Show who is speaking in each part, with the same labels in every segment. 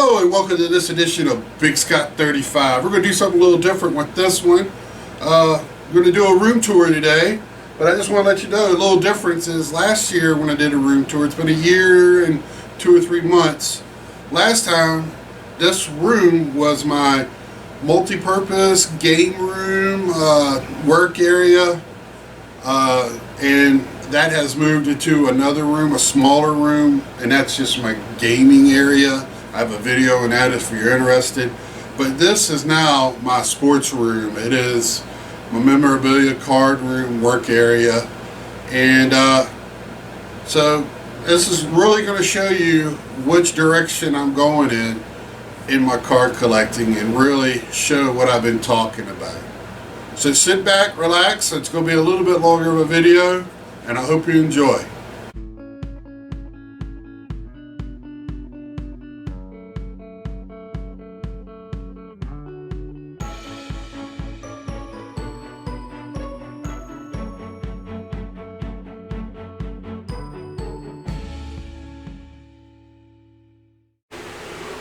Speaker 1: Hello and welcome to this edition of Big Scott 35. We're going to do something a little different with this one. We're going to do a room tour today, but I just want to let you know a little difference is last year when I did a room tour, it's been a year and 2 or 3 months. Last time, this room was my multi-purpose game room, work area, and that has moved into another room, a smaller room, and that's just my gaming area. I have a video on that if you're interested. But this is now my sports room. It is my memorabilia card room, work area. And so this is really going to show you which direction I'm going in my card collecting and really show what I've been talking about. So sit back, relax. It's going to be a little bit longer of a video, and I hope you enjoy.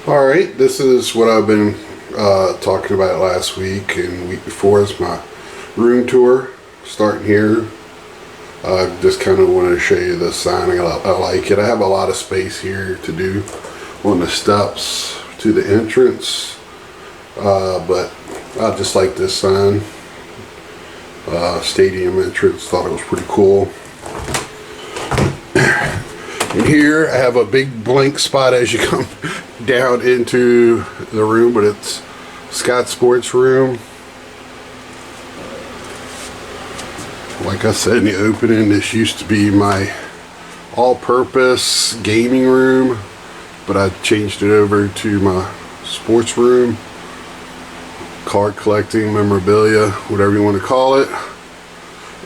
Speaker 1: Alright, this is what I've been talking about last week and week before. Is my room tour, starting here. I just kind of wanted to show you the sign. I like it. I have a lot of space here to do on the steps to the entrance, but I just like this sign. Stadium entrance, thought it was pretty cool. And here I have a big blank spot as you come down into the room, but it's Scott Sports Room. Like I said in the opening, this used to be my all-purpose gaming room, but I changed it over to my sports room, card collecting, memorabilia, whatever you want to call it.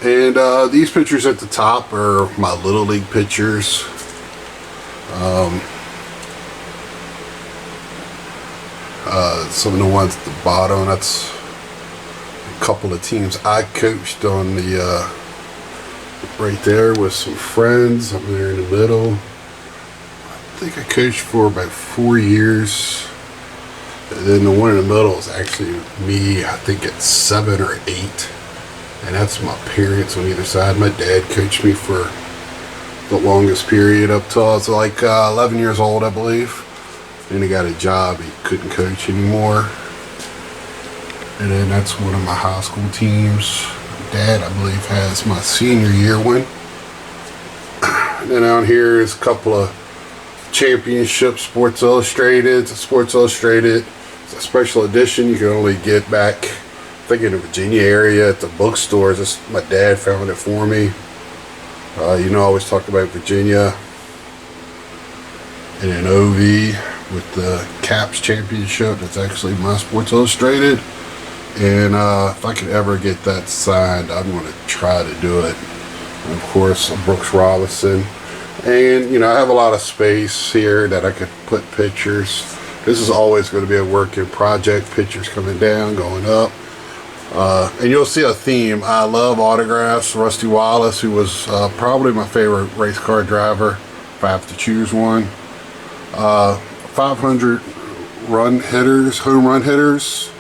Speaker 1: And these pictures at the top are my Little League pictures. Some of the ones at the bottom, that's a couple of teams I coached on the right there with some friends. I'm there in the middle. I think I coached for about 4 years. And then the one in the middle is actually me, I think at 7 or 8. And that's my parents on either side. My dad coached me for the longest period up till I was like 11 years old, I believe. Then he got a job, he couldn't coach anymore. And then that's one of my high school teams. Dad, I believe, has my senior year one. And then down here is a couple of championships, Sports Illustrated. It's a Sports Illustrated. It's a special edition you can only get back, I think, in the Virginia area at the bookstores. My dad found it for me. You know, I always talk about Virginia. And then OV with the Caps Championship. That's actually my Sports Illustrated. And if I could ever get that signed, I'm going to try to do it. And of course, Brooks Robinson. And, you know, I have a lot of space here that I could put pictures. This is always going to be a work in project. Pictures coming down, going up. And you'll see a theme. I love autographs. Rusty Wallace, who was probably my favorite race car driver, if I have to choose one. 500 run hitters, home run hitters.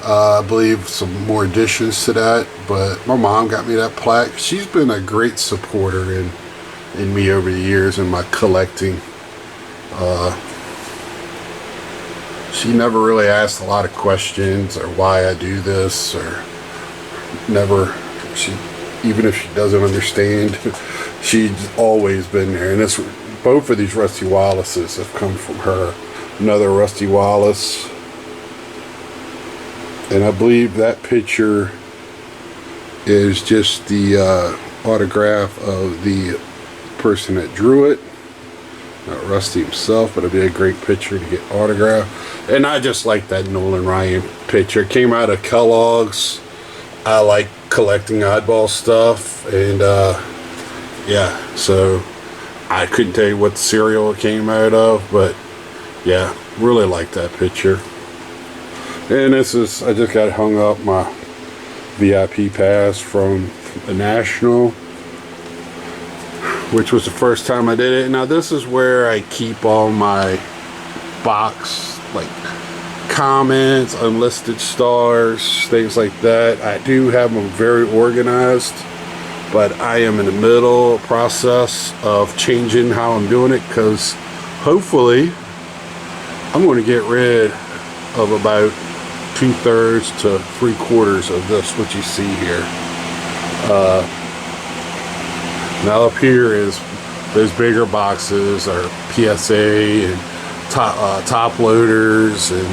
Speaker 1: I believe some more additions to that, but my mom got me that plaque. She's been a great supporter in me over the years in my collecting. She never really asked a lot of questions or why I do this, or never. Even if she doesn't understand, she's always been there. And this, both of these Rusty Wallaces have come from her. Another Rusty Wallace. And I believe that picture is just the autograph of the person that drew it. Not Rusty himself, but it'd be a great picture to get autographed. And I just like that Nolan Ryan picture. It came out of Kellogg's. I like collecting oddball stuff. And yeah, so I couldn't tell you what cereal it came out of, but yeah, really like that picture. And this is, I just got hung up my VIP pass from the National, which was the first time I did it. Now this is where I keep all my box, like comments, unlisted stars, things like that. I do have them very organized, but I am in the middle process of changing how I'm doing it, because hopefully I'm going to get rid of about 2/3 to 3/4 of this, what you see here. Now up here is those bigger boxes are PSA and top loaders and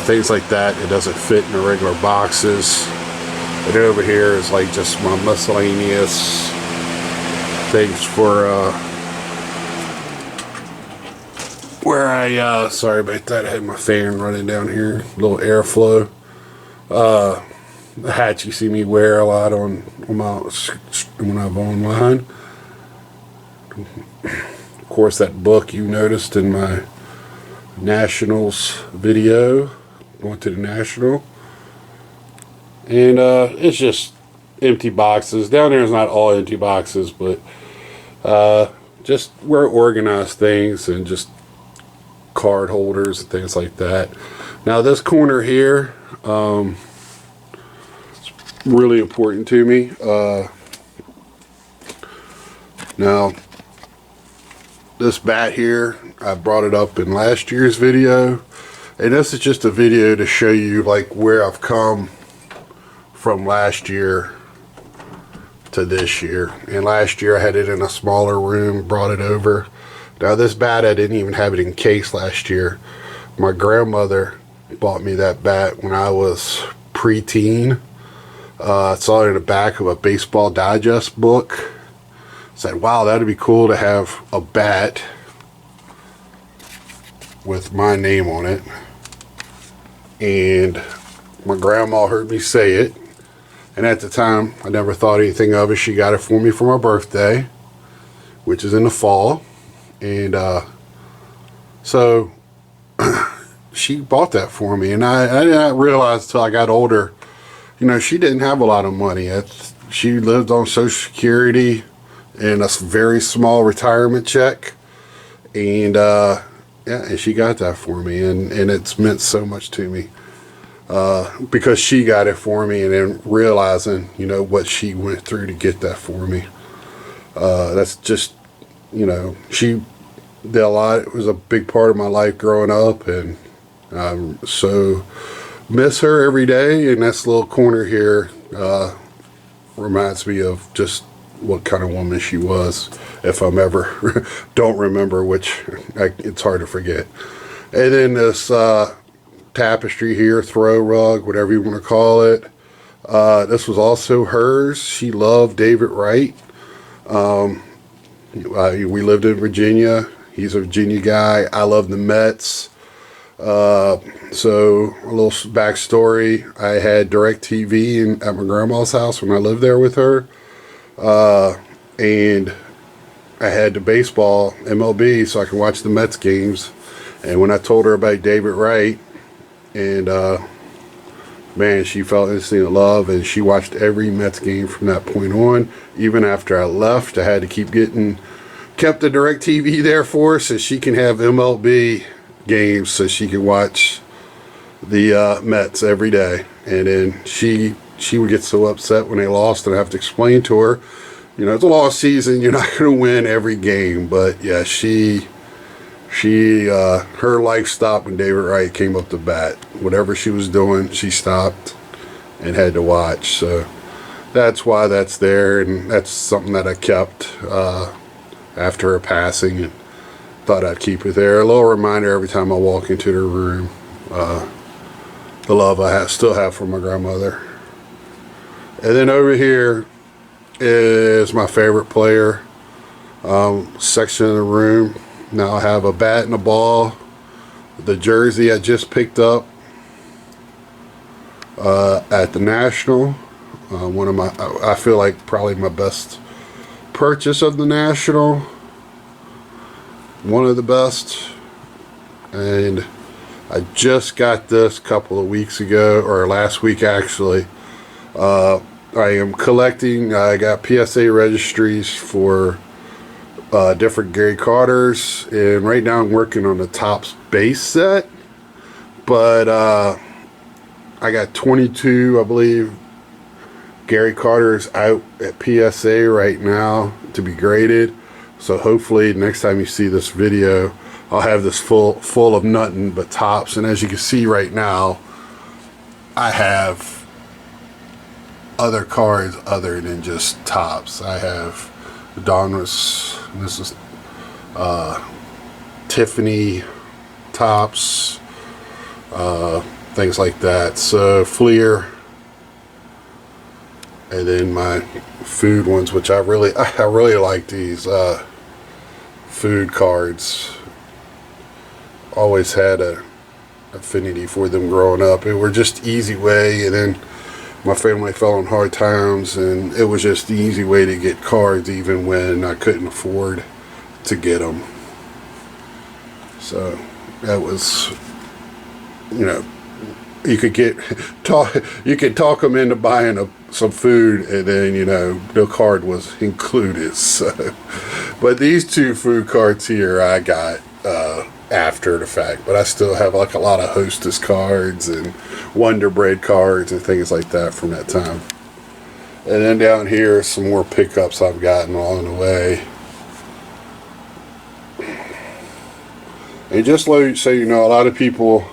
Speaker 1: things like that. It doesn't fit in the regular boxes. And over here is like just my miscellaneous things for where I sorry about that, I had my fan running down here, a little airflow. The hat you see me wear a lot on my, when I'm online. Of course, that book you noticed in my Nationals video, going to the National. And it's just empty boxes. Down there is not all empty boxes, but just where I organize things and just card holders and things like that. Now this corner here, it's really important to me. Now this bat here, I brought it up in last year's video, and this is just a video to show you like where I've come from last year to this year. And last year I had it in a smaller room, brought it over. Now this bat, I didn't even have it in case last year. My grandmother bought me that bat when I was preteen. I saw it in the back of a Baseball Digest book. Said, wow, that'd be cool to have a bat with my name on it. And my grandma heard me say it, and at the time I never thought anything of it. She got it for me for my birthday, which is in the fall. And so she bought that for me, and I didn't realize until I got older, you know, she didn't have a lot of money. She lived on Social Security and a very small retirement check, and yeah, and she got that for me, and it's meant so much to me, because she got it for me, and then realizing, you know, what she went through to get that for me. That's just, you know, she did a lot. It was a big part of my life growing up, and I so miss her every day. And this little corner here reminds me of just what kind of woman she was, if I'm ever don't remember, which it's hard to forget. And then this tapestry here, throw rug, whatever you want to call it, this was also hers. She loved David Wright. We lived in Virginia. He's a Virginia guy. I love the Mets. So a little backstory. I had DirecTV at my grandma's house when I lived there with her. And I had the baseball, MLB, so I could watch the Mets games. And when I told her about David Wright, and man, she fell instantly in love, and she watched every Mets game from that point on. Even after I left, I had to kept the DirecTV there for her so she can have MLB games, so she could watch the Mets every day. And then she would get so upset when they lost, and I have to explain to her, you know, it's a lost season, you're not going to win every game. But yeah, her life stopped when David Wright came up to bat. Whatever she was doing, she stopped and had to watch. So that's why that's there, and that's something that I kept after her passing, and thought I'd keep it there. A little reminder every time I walk into the room, the love I still have for my grandmother. And then over here is my favorite player section of the room. Now I have a bat and a ball, the jersey I just picked up at the National. One of my, I feel like probably my best purchase of the National. One of the best. And I just got this a couple of weeks ago, or last week actually. I am collecting, I got PSA registries for different Gary Carters, and right now I'm working on the Topps base set. But I got 22, I believe, Gary Carters out at PSA right now to be graded. So hopefully next time you see this video, I'll have this full of nothing but Topps. And as you can see right now, I have other cards other than just Topps. I have Donruss, this is Tiffany Topps, things like that. So Fleer, and then my food ones, which I really like these food cards. Always had a affinity for them growing up. It were just easy way, and then my family fell on hard times, and it was just the easy way to get cards even when I couldn't afford to get them. So that was, you know, you could talk them into buying some food, and then, you know, the card was included. So, but these two food cards here I got after the fact, but I still have like a lot of Hostess cards and Wonder Bread cards and things like that from that time. And then down here, some more pickups I've gotten along the way. And just so you know, a lot of people,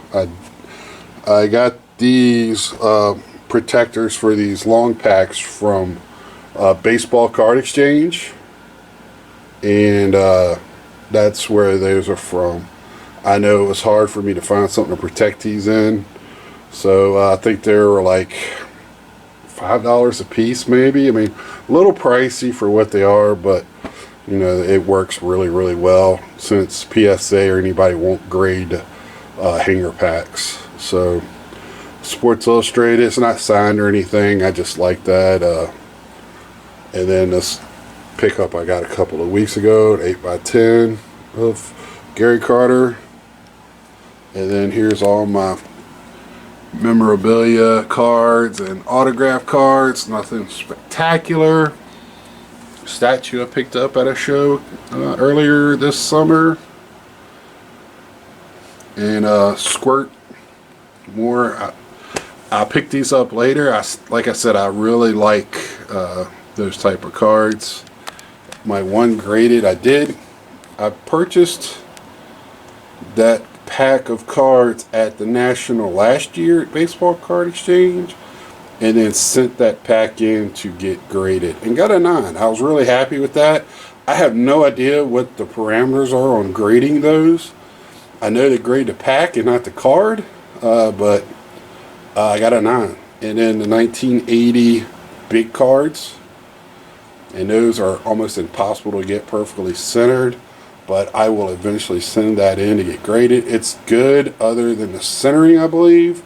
Speaker 1: I got these protectors for these long packs from Baseball Card Exchange, and that's where those are from. I know it was hard for me to find something to protect these in, so I think they were like $5 a piece maybe. I mean, a little pricey for what they are, but you know, it works really well since PSA or anybody won't grade hanger packs. So Sports Illustrated, it's not signed or anything, I just like that. And then this pickup I got a couple of weeks ago, an 8x10 of Gary Carter. And then here's all my memorabilia cards and autograph cards, nothing spectacular. Statue I picked up at a show earlier this summer. And Squirt, more. I picked these up later. Like I said, I really like those type of cards. My one graded, I purchased that pack of cards at the National last year at Baseball Card Exchange, and then sent that pack in to get graded and got a 9. I was really happy with that. I have no idea what the parameters are on grading those. I know they grade the pack and not the card, but I got a 9. And then the 1980 big cards, and those are almost impossible to get perfectly centered, but I will eventually send that in to get graded. It's good other than the centering, I believe.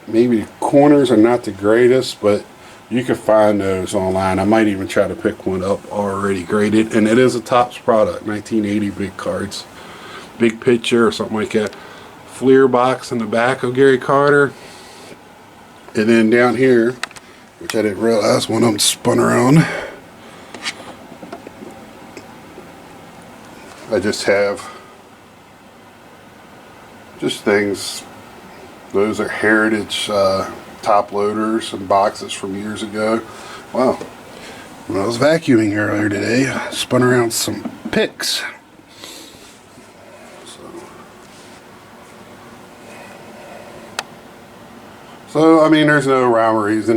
Speaker 1: Maybe the corners are not the greatest, but you can find those online. I might even try to pick one up already graded, and it is a Topps product, 1980 big cards. Big picture or something like that. Fleer box in the back of Gary Carter. And then down here, which I didn't realize when I'm spun around, I just have just things. Those are heritage top loaders and boxes from years ago. Wow. When I was vacuuming earlier today, I spun around some picks. So I mean, there's no rhyme or reason.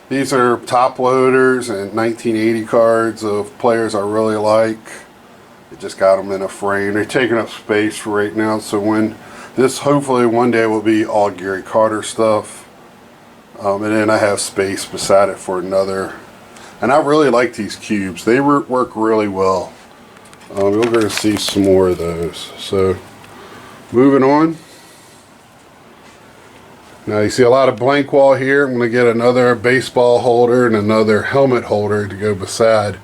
Speaker 1: These are top loaders and 1980 cards of players I really like. I just got them in a frame. They're taking up space for right now, so when this hopefully one day will be all Gary Carter stuff. And then I have space beside it for another. And I really like these cubes. They work really well. We're going to see some more of those. So moving on. Now you see a lot of blank wall here. I'm going to get another baseball holder and another helmet holder to go beside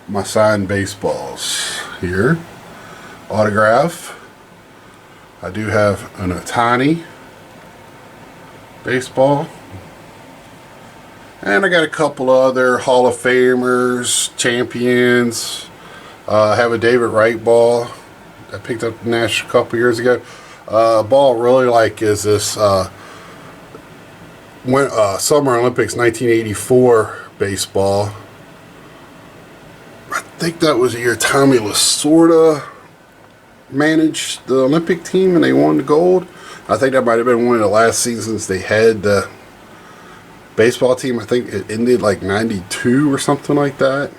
Speaker 1: my signed baseballs here. Autograph. I do have an Ohtani baseball. And I got a couple other Hall of Famers, champions. I have a David Wright ball I picked up the National a couple years ago. Ball I really like is this Summer Olympics 1984 baseball. I think that was the year Tommy Lasorda managed the Olympic team and they won the gold. I think that might have been one of the last seasons they had the baseball team. I think it ended like 92 or something like that.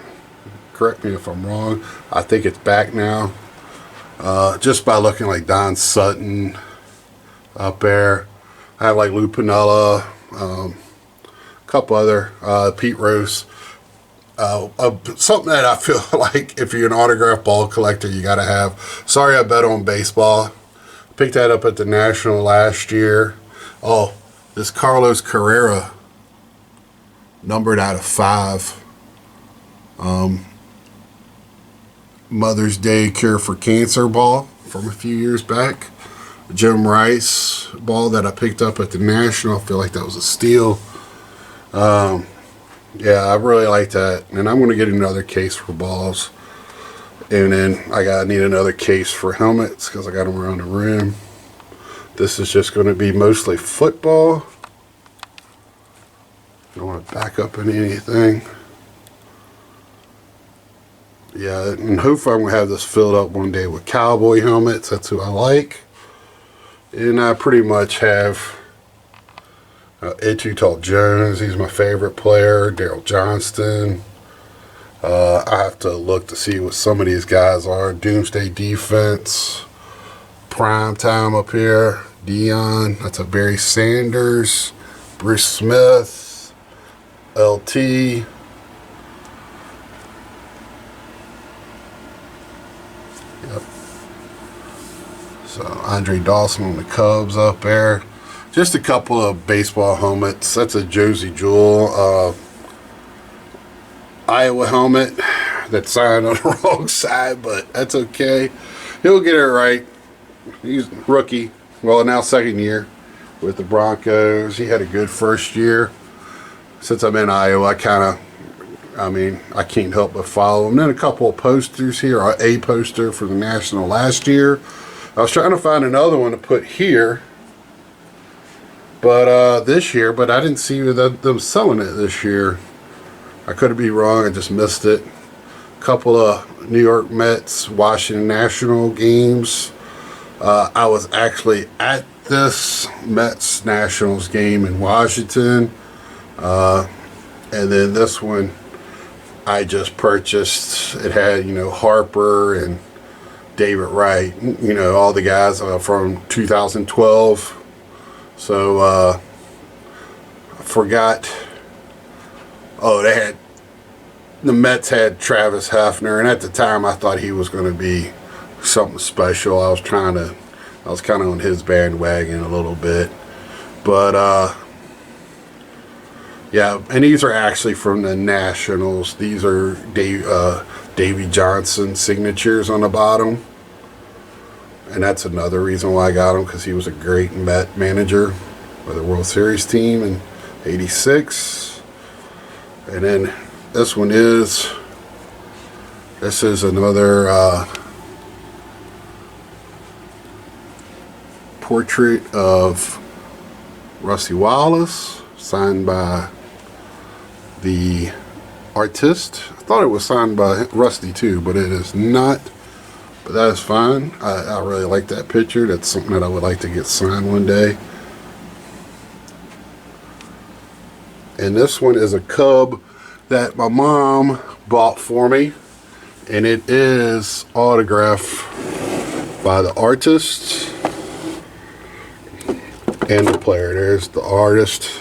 Speaker 1: Correct me if I'm wrong. I think it's back now. Just by looking like Don Sutton up there. I have like Lou Piniella, a couple other, Pete Rose. Something that I feel like if you're an autograph ball collector, you got to have. Sorry I bet on baseball. Picked that up at the National last year. Oh, this Carlos Carrera, numbered out of 5. Mother's Day Cure for Cancer ball from a few years back. Jim Rice ball that I picked up at the National. I feel like that was a steal. Yeah, I really like that. And I'm going to get another case for balls. And then I need another case for helmets because I got them around the rim. This is just going to be mostly football. Don't want to back up into anything. Yeah, and hopefully I'm going to have this filled up one day with cowboy helmets. That's who I like. And I pretty much have Etutal Jones. He's my favorite player. Daryl Johnston. I have to look to see what some of these guys are. Doomsday Defense. Prime Time up here. Dion. That's a Barry Sanders. Bruce Smith. LT. So Andre Dawson on the Cubs up there. Just a couple of baseball helmets. That's a Josie Jewell Iowa helmet that's signed on the wrong side, but that's okay. He'll get it right. He's rookie. Well, now second year with the Broncos. He had a good first year. Since I'm in Iowa, I can't help but follow him. Then a couple of posters here. A poster for the National last year. I was trying to find another one to put here, but this year, but I didn't see them selling it this year. I could be wrong. I just missed it. A couple of New York Mets, Washington National games. I was actually at this Mets Nationals game in Washington, and then this one I just purchased. It had Harper and David Wright, all the guys from 2012. So I forgot. Oh, the Mets had Travis Hefner, and at the time I thought he was going to be something special. I was kind of on his bandwagon a little bit, but yeah. And these are actually from the Nationals. These are Davey Johnson signatures on the bottom, and that's another reason why I got him, because he was a great Met manager with the World Series team in '86. And then this is another portrait of Rusty Wallace, signed by the artist. I thought it was signed by Rusty too, but it is not. But that is fine. I really like that picture. That's something that I would like to get signed one day. And this one is a Cub that my mom bought for me, and it is autographed by the artist and the player. There's the artist,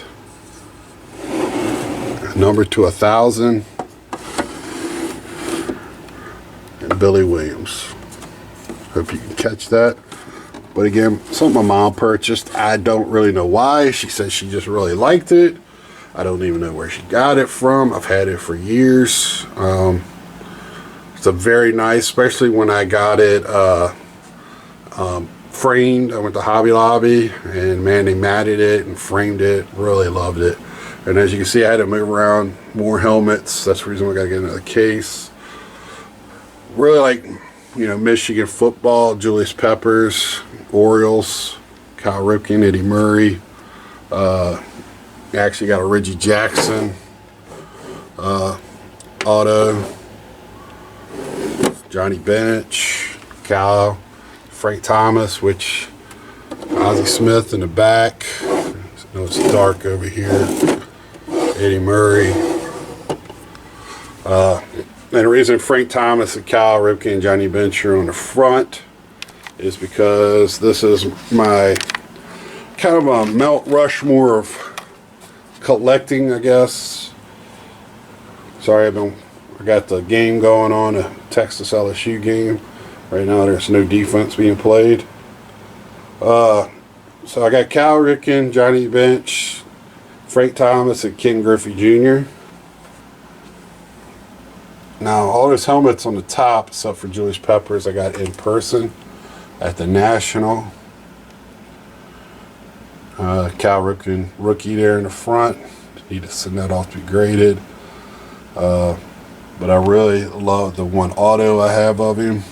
Speaker 1: number to 1,000, and Billy Williams. Hope you can catch that. But again, something my mom purchased. I don't really know why. She said she just really liked it. I don't even know where she got it from. I've had it for years. It's a very nice, especially when I got it framed. I went to Hobby Lobby, and man, they matted it and framed it. Really loved it. And as you can see, I had to move around more helmets. That's the reason I got to get another case. Really like, Michigan football, Julius Peppers, Orioles, Cal Ripken, Eddie Murray. Actually got a Reggie Jackson auto, Johnny Bench, Cal, Frank Thomas, which Ozzie Smith in the back. I know it's dark over here. Eddie Murray. And the reason Frank Thomas and Cal Ripken and Johnny Bench are on the front is because this is my kind of a Mount Rushmore of collecting, I guess. Sorry, I got the game going on, a Texas LSU game. Right now there's no defense being played. So I got Cal Ripken, Johnny Bench, Frank Thomas, and Ken Griffey Jr. Now all those helmets on the top, except for Julius Peppers, I got in person at the National. Cal Ripken rookie there in the front. Need to send that off to be graded. But I really love the one auto I have of him.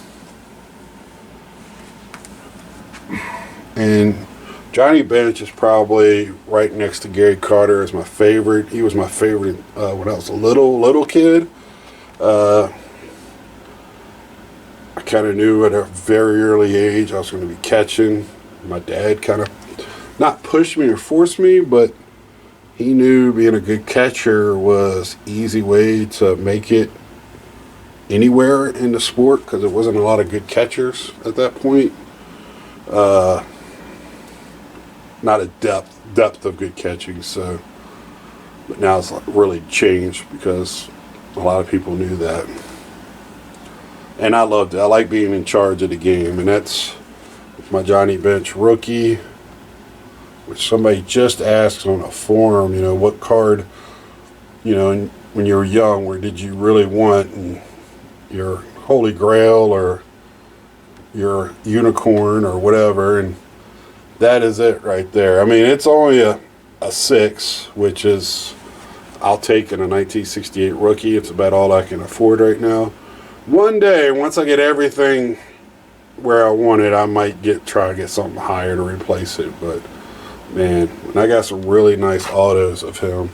Speaker 1: And Johnny Bench is probably right next to Gary Carter as my favorite. He was my favorite when I was a little kid. I kind of knew at a very early age I was going to be catching. My dad kind of not pushed me or forced me, but he knew being a good catcher was easy way to make it anywhere in the sport because there wasn't a lot of good catchers at that point. Not a depth of good catching, so but now it's really changed because a lot of people knew that. And I loved it. I like being in charge of the game, and that's my Johnny Bench rookie, which somebody just asked on a forum, what card, when you were young, where did you really want, and your Holy Grail or your unicorn or whatever, and that is it right there. I mean, it's only a 6, which is, I'll take in a 1968 rookie. It's about all I can afford right now. One day, once I get everything where I want it, I might try to get something higher to replace it. But man, I got some really nice autos of him.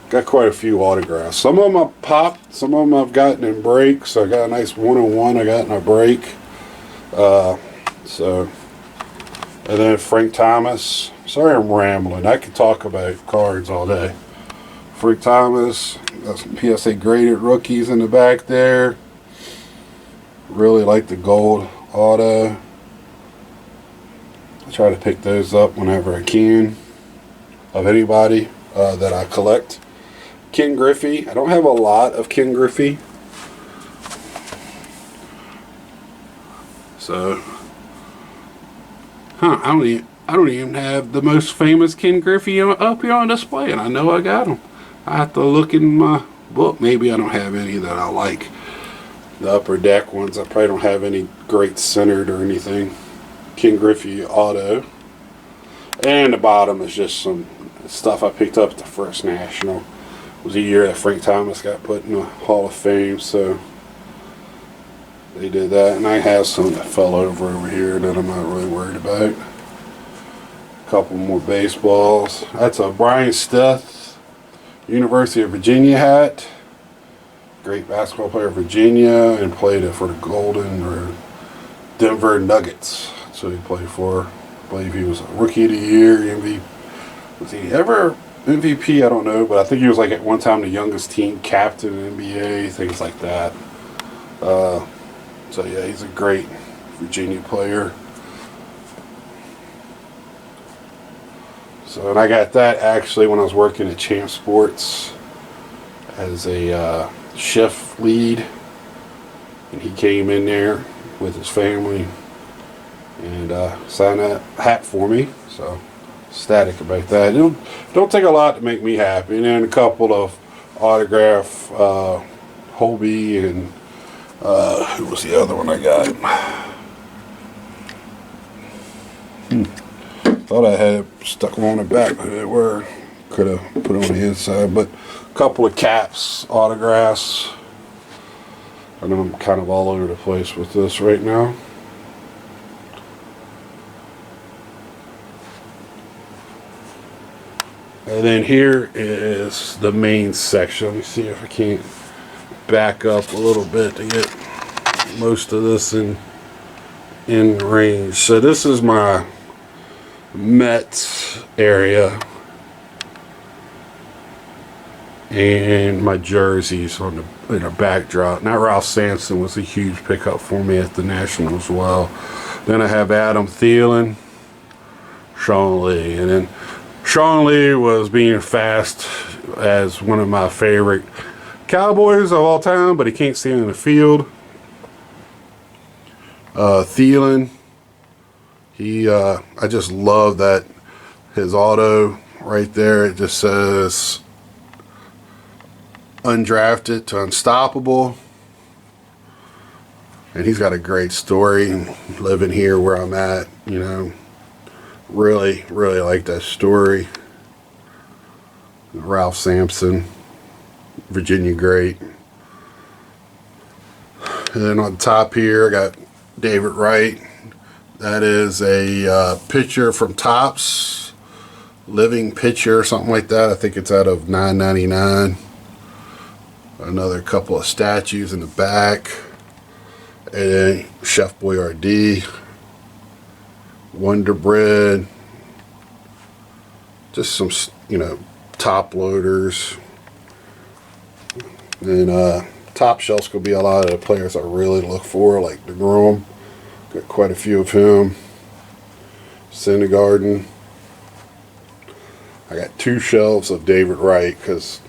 Speaker 1: Got quite a few autographs. Some of them I've popped, some of them I've gotten in breaks. I got a nice 101 I got in a break. And then Frank Thomas. Sorry I'm rambling. I could talk about cards all day. Frank Thomas. Got some PSA graded rookies in the back there. Really like the gold auto. I try to pick those up whenever I can of anybody that I collect. Ken Griffey. I don't have a lot of Ken Griffey. So, I don't even have the most famous Ken Griffey up here on display, and I know I got them. I have to look in my book. Maybe I don't have any that I like. The upper deck ones, I probably don't have any great centered or anything. Ken Griffey auto. And the bottom is just some stuff I picked up at the first National. It was a year that Frank Thomas got put in the Hall of Fame, so they did that. And I have some that fell over here that I'm not really worried about. A couple more baseballs. That's a Brian Stith, University of Virginia hat. Great basketball player of Virginia, and played for the Golden or Denver Nuggets. That's what he played for. I believe he was a Rookie of the Year, MVP. Was he ever MVP? I don't know, but I think he was like at one time the youngest team captain in the NBA, things like that. So yeah, he's a great Virginia player. So, and I got that actually when I was working at Champ Sports as a shift lead, and he came in there with his family and signed that hat for me. So ecstatic about that. It don't take a lot to make me happy. And then a couple of autograph Hobie and who was the other one I got? Thought I had it stuck on the back, but it were Could have put it on the inside, but a couple of caps, autographs. I know I'm kind of all over the place with this right now. And then here is the main section. Let me see if I can't back up a little bit to get most of this in range. So this is my Mets area and my jerseys on the backdrop. Now Ralph Sampson was a huge pickup for me at the National as well. Then I have Adam Thielen, Sean Lee, and then Sean Lee was being fast as one of my favorite Cowboys of all time, but he can't stand in the field. Thielen, I just love that his auto right there. It just says undrafted to unstoppable, and he's got a great story living here where I'm at. You know, really like that story. Ralph Sampson, Virginia great. And then on top here I got David Wright. That is a picture from Topps, living picture, something like that. I think it's out of $9.99. Another couple of statues in the back. And then Chef Boyardee, Wonder Bread, just some, you know, top loaders. And top shelf's gonna be a lot of the players I really look for, like DeGrom. Got quite a few of him. Syndergaard. I got 2 shelves of David Wright, because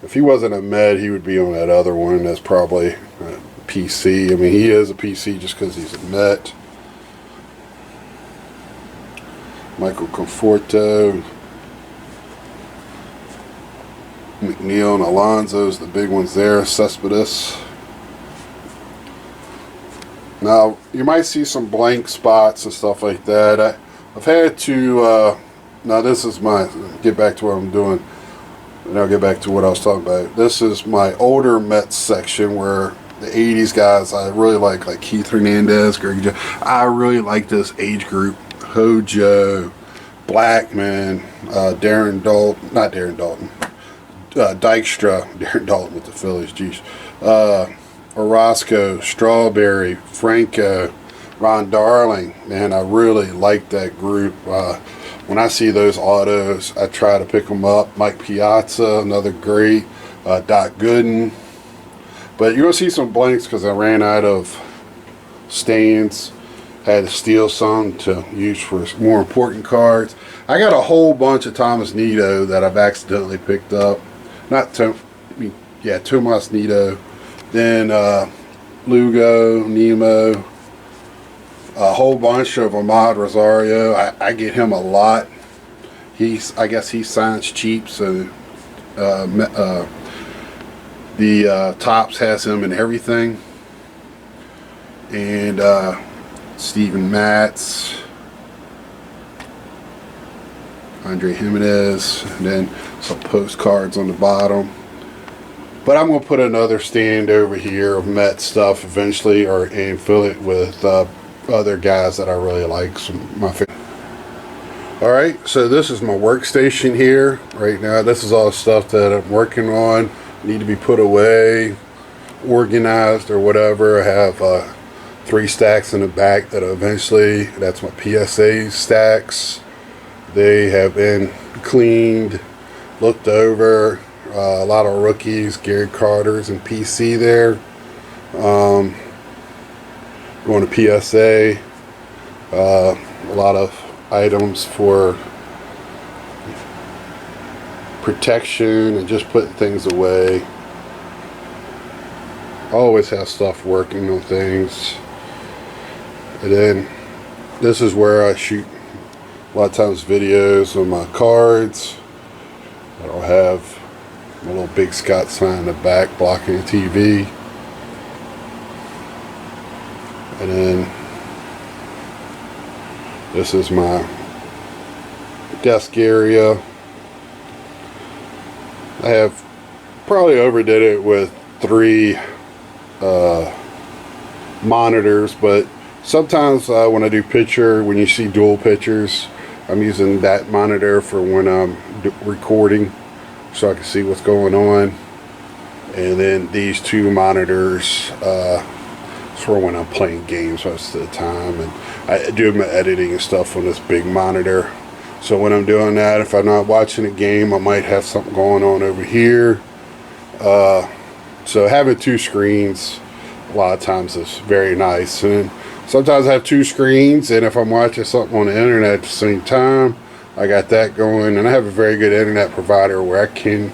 Speaker 1: if he wasn't a Met, he would be on that other one. That's probably a PC. I mean, he is a PC just because he's a Met. Michael Conforto, McNeil and Alonso's the big ones there. Cespedes. Now you might see some blank spots and stuff like that. I've had to. Now this is my. Get back to what I'm doing. And I'll get back to what I was talking about. This is my older Mets section where the 80s guys I really like Keith Hernandez, Greg Joe. I really like this age group. Hojo, Blackman, Darren Dalton, not Darren Dalton, Dykstra, Darren Dalton with the Phillies, geez. Orozco, Strawberry, Franco, Ron Darling. Man, I really like that group. When I see those autos, I try to pick them up. Mike Piazza, another great. Doc Gooden. But you're going to see some blanks because I ran out of stands. Had to steal some to use for more important cards. I got a whole bunch of Thomas Nido that I've accidentally picked up. Tomas Nido. Then Lugo, Nemo. A whole bunch of Ahmad Rosario. I get him a lot. I guess he signs cheap, so the Topps has him in everything. And Steven Matz, Andre Jimenez, and then some postcards on the bottom. But I'm going to put another stand over here of Met stuff eventually, and fill it with other guys that I really like. Alright, so this is my workstation here right now. This is all the stuff that I'm working on. Need to be put away, organized, or whatever. I have 3 stacks in the back that eventually, that's my PSA stacks. They have been cleaned, looked over. A lot of rookies, Gary Carter's and PC there. Going to PSA. A lot of items for protection and just putting things away. I always have stuff working on things. And then this is where I shoot a lot of times videos on my cards. I'll have my little Big Scott sign in the back blocking the TV. And then this is my desk area. I have probably overdid it with 3 monitors, but sometimes when I do picture, when you see dual pictures, I'm using that monitor for when I'm recording, so I can see what's going on. And then these 2 monitors for when I'm playing games most of the time, and I do my editing and stuff on this big monitor. So when I'm doing that, if I'm not watching a game, I might have something going on over here. So having 2 screens a lot of times is very nice. And sometimes I have 2 screens, and if I'm watching something on the internet at the same time, I got that going. And I have a very good internet provider where I can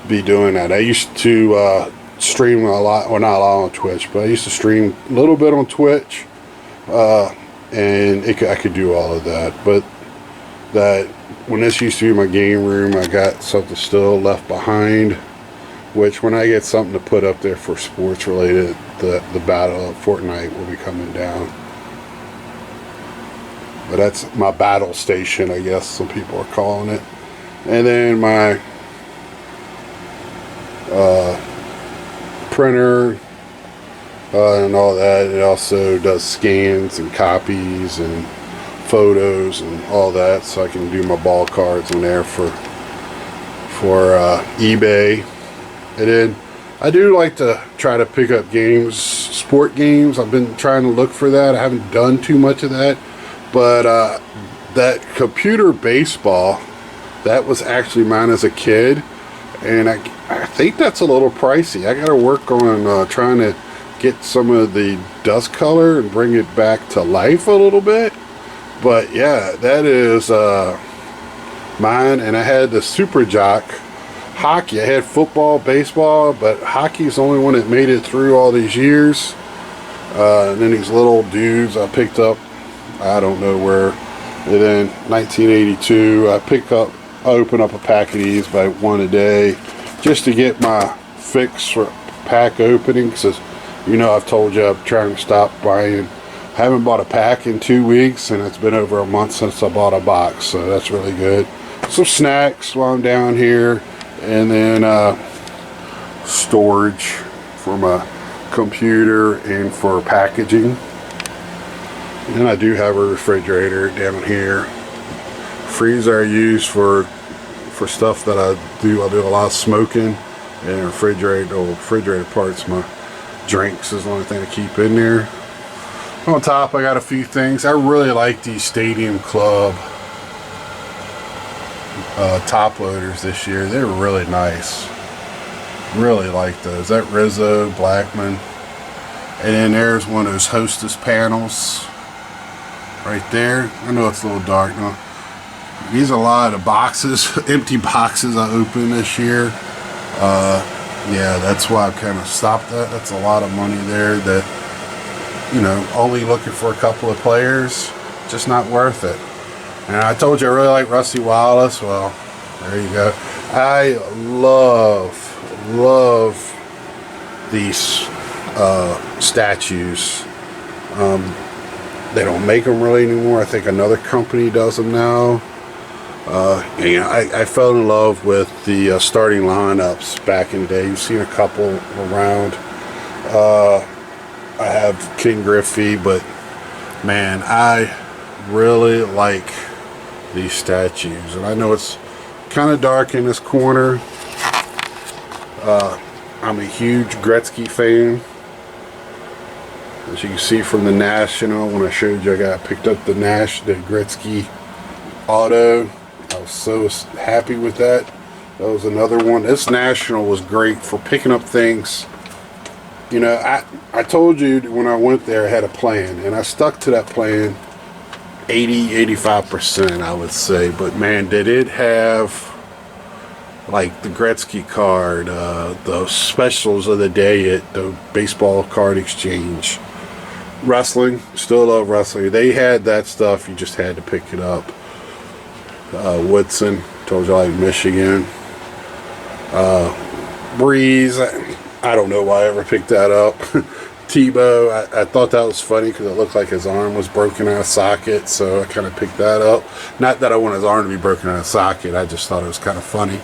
Speaker 1: be doing that. I used to stream a lot, well, not a lot on Twitch, but I used to stream a little bit on Twitch, and I could do all of that. But that when this used to be my game room, I got something still left behind, which when I get something to put up there for sports related, the battle of Fortnite will be coming down. But that's my battle station, I guess some people are calling it. And then my printer and all that. It also does scans and copies and photos and all that, so I can do my ball cards in there for eBay. And then I do like to try to pick up games, sport games. I've been trying to look for that. I haven't done too much of that, but that computer baseball, that was actually mine as a kid, and I think that's a little pricey. I got to work on trying to get some of the dust color and bring it back to life a little bit. But yeah, that is mine. And I had the Super Jock hockey. I had football, baseball, but hockey is the only one that made it through all these years. And then these little dudes I picked up, I don't know where. And then 1982, I open up a pack of these by one a day, just to get my fix for pack opening, because I've told you I'm trying to stop buying. I haven't bought a pack in 2 weeks, and it's been over a month since I bought a box, so that's really good. Some snacks while I'm down here, and then storage for my computer and for packaging. And then I do have a refrigerator down here. Freezer I use for stuff that I do a lot of smoking, and refrigerator parts, my drinks is the only thing I keep in there. On top I got a few things. I really like these Stadium Club top loaders this year. They're really nice. Really like those. That Rizzo Blackman. And then there's one of those Hostess panels right there. I know it's a little dark now. These are a lot of boxes, empty boxes I opened this year. Yeah, that's why I've kind of stopped that. That's a lot of money there that, only looking for a couple of players, just not worth it. And I told you I really like Rusty Wallace. Well, there you go. I love these statues. They don't make them really anymore. I think another company does them now. I fell in love with the starting lineups back in the day. You've seen a couple around. I have King Griffey, but man, I really like these statues. And I know it's kind of dark in this corner. I'm a huge Gretzky fan. As you can see from the National, when I showed you, I picked up the Gretzky auto. I was so happy with that. That was another one. This National was great for picking up things. I told you when I went there I had a plan, and I stuck to that plan 85%, I would say. But man, did it have like the Gretzky card, the specials of the day at the baseball card exchange. Wrestling, still love wrestling. They had that stuff, you just had to pick it up. Woodson, told you I like Michigan. Breeze, I don't know why I ever picked that up. Tebow, I thought that was funny because it looked like his arm was broken out of socket, so I kind of picked that up. Not that I want his arm to be broken out of socket, I just thought it was kind of funny.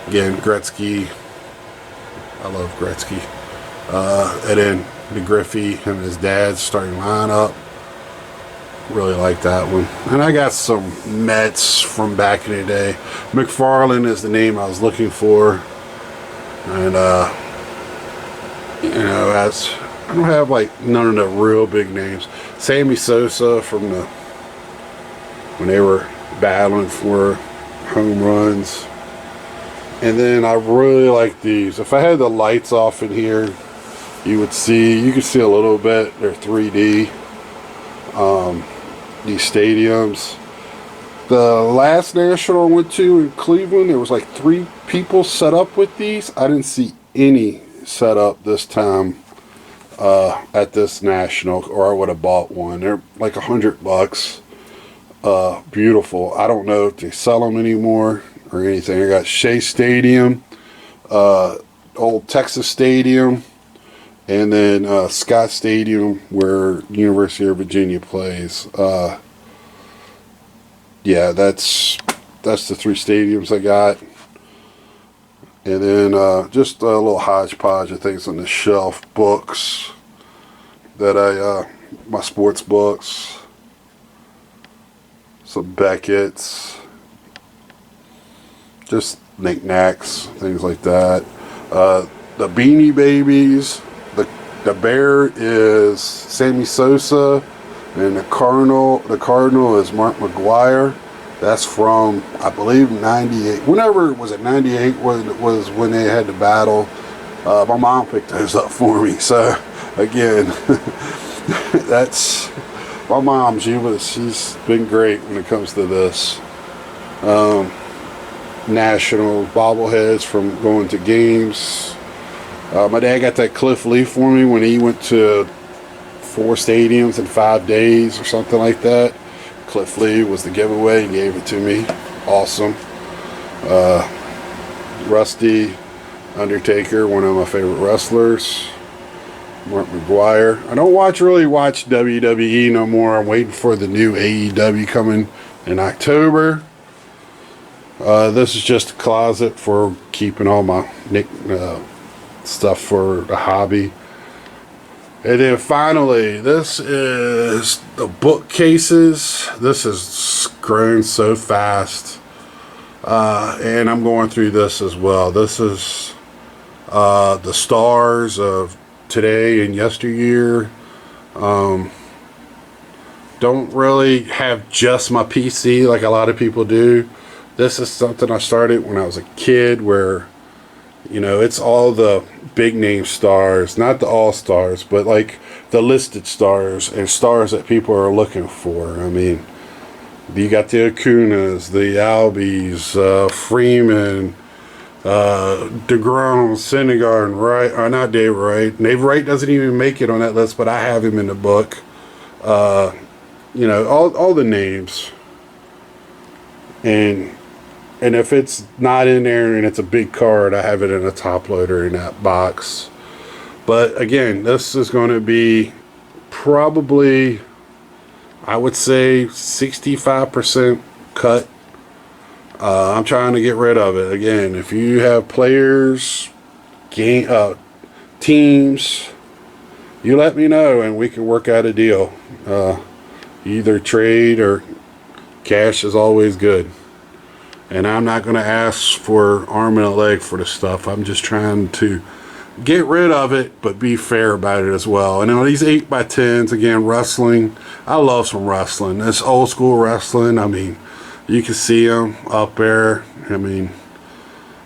Speaker 1: Again, Gretzky, I love Gretzky. And then McGriffey, him and his dad's starting lineup. Really like that one. And I got some Mets from back in the day. McFarland is the name I was looking for. And, you know, I don't have like none of the real big names. Sammy Sosa from when they were battling for home runs. And then I really like these. If I had the lights off in here, you could see a little bit. They're 3D. These stadiums. The last national I went to in Cleveland, there was like 3 people set up with these. I didn't see any set up this time at this national, or I would have bought one. They're like $100. Beautiful. I don't know if they sell them anymore or anything. I got Shea Stadium, old Texas Stadium, and then Scott Stadium where University of Virginia plays. Yeah, that's the 3 stadiums I got. And then just a little hodgepodge of things on the shelf. Books that my sports books. Some Beckett's. Just knickknacks, things like that. The Beanie Babies. The bear is Sammy Sosa, and the cardinal is Mark McGwire. That's from, I believe, 98. Whenever was it, 98 was when they had the battle. My mom picked those up for me. So again, that's my mom. She's been great when it comes to this. National bobbleheads from going to games. My dad got that Cliff Lee for me when he went to 4 stadiums in 5 days or something like that. Cliff Lee was the giveaway. He gave it to me. Awesome. Rusty Undertaker, one of my favorite wrestlers. Mark McGwire. I don't really watch WWE no more. I'm waiting for the new AEW coming in October. This is just a closet for keeping all my stuff for the hobby. And then finally, this is the bookcases. This has grown so fast. And I'm going through this as well. This is the stars of today and yesteryear. Don't really have just my PC like a lot of people do. This is something I started when I was a kid, where, you know, it's all the big name stars, not the all stars, but like the listed stars and stars that people are looking for. I mean, you got the Acunas, the Albies, Freeman, DeGrom, Syndergaard, Wright, or not Dave Wright. Dave Wright doesn't even make it on that list, but I have him in the book. You know, all the names. And if it's not in there and it's a big card, I have it in a top loader in that box. But again, this is going to be probably, I would say, 65% cut. I'm trying to get rid of it. Again, if you have players, teams, you let me know and we can work out a deal. Either trade or cash is always good. And I'm not going to ask for arm and a leg for the stuff. I'm just trying to get rid of it, but be fair about it as well. And then these 8x10s, again, wrestling. I love some wrestling. It's old school wrestling. I mean, you can see them up there. I mean,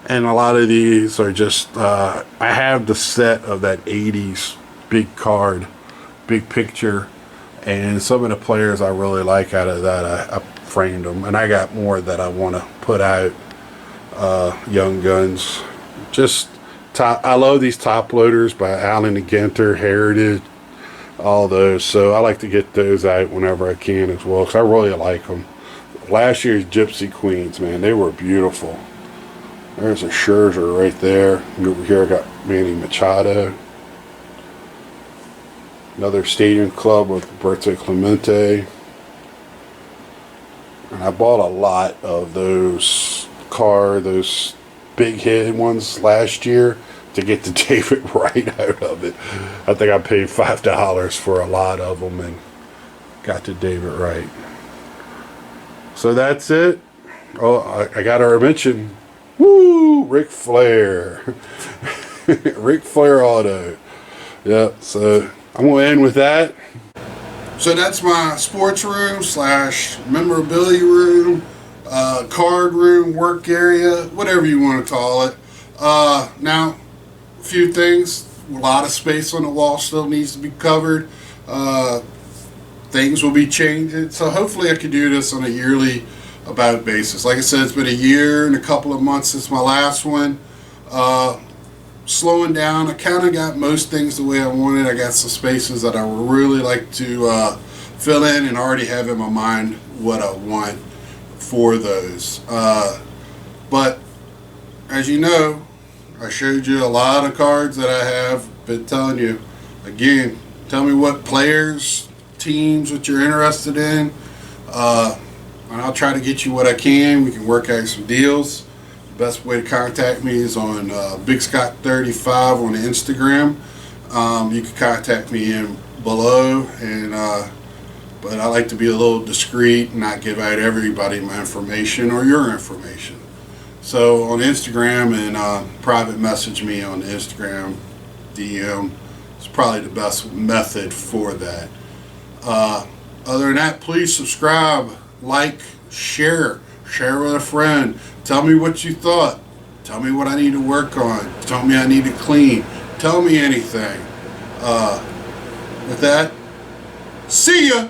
Speaker 1: and a lot of these are just, I have the set of that 80s big card, big picture. And some of the players I really like out of that, I framed them. And I got more that I want to put out. Young Guns. Just top. I love these top loaders by Allen and Ginter, Heritage, all those. So I like to get those out whenever I can as well, because I really like them. Last year's Gypsy Queens, man, they were beautiful. There's a Scherzer right there. And over here I got Manny Machado. Another Stadium Club with Roberto Clemente. And I bought a lot of those big hit ones last year to get the David Wright out of it. I think I paid $5 for a lot of them and got the David Wright. So that's it. Oh, I got our mention. Woo! Ric Flair. Ric Flair auto. Yep, so I'm going to end with that. So that's my sports room / memorabilia room, card room, work area, whatever you want to call it. Now, a few things. A lot of space on the wall still needs to be covered. Things will be changing. So hopefully I can do this on a yearly about basis. Like I said, it's been a year and a couple of months since my last one. Slowing down. I kind of got most things the way I wanted. I got some spaces that I would really like to fill in and already have in my mind what I want for those. But as you know, I showed you a lot of cards that I have been telling you. Again, tell me what players, teams that you're interested in. And I'll try to get you what I can. We can work out some deals. Best way to contact me is on Big Scott 35 on Instagram. You can contact me in below, and but I like to be a little discreet and not give out everybody my information or your information. So on Instagram and private message me on Instagram DM. It's probably the best method for that. Other than that, please subscribe, like, share with a friend. Tell me what you thought. Tell me what I need to work on. Tell me I need to clean. Tell me anything. With that, see ya!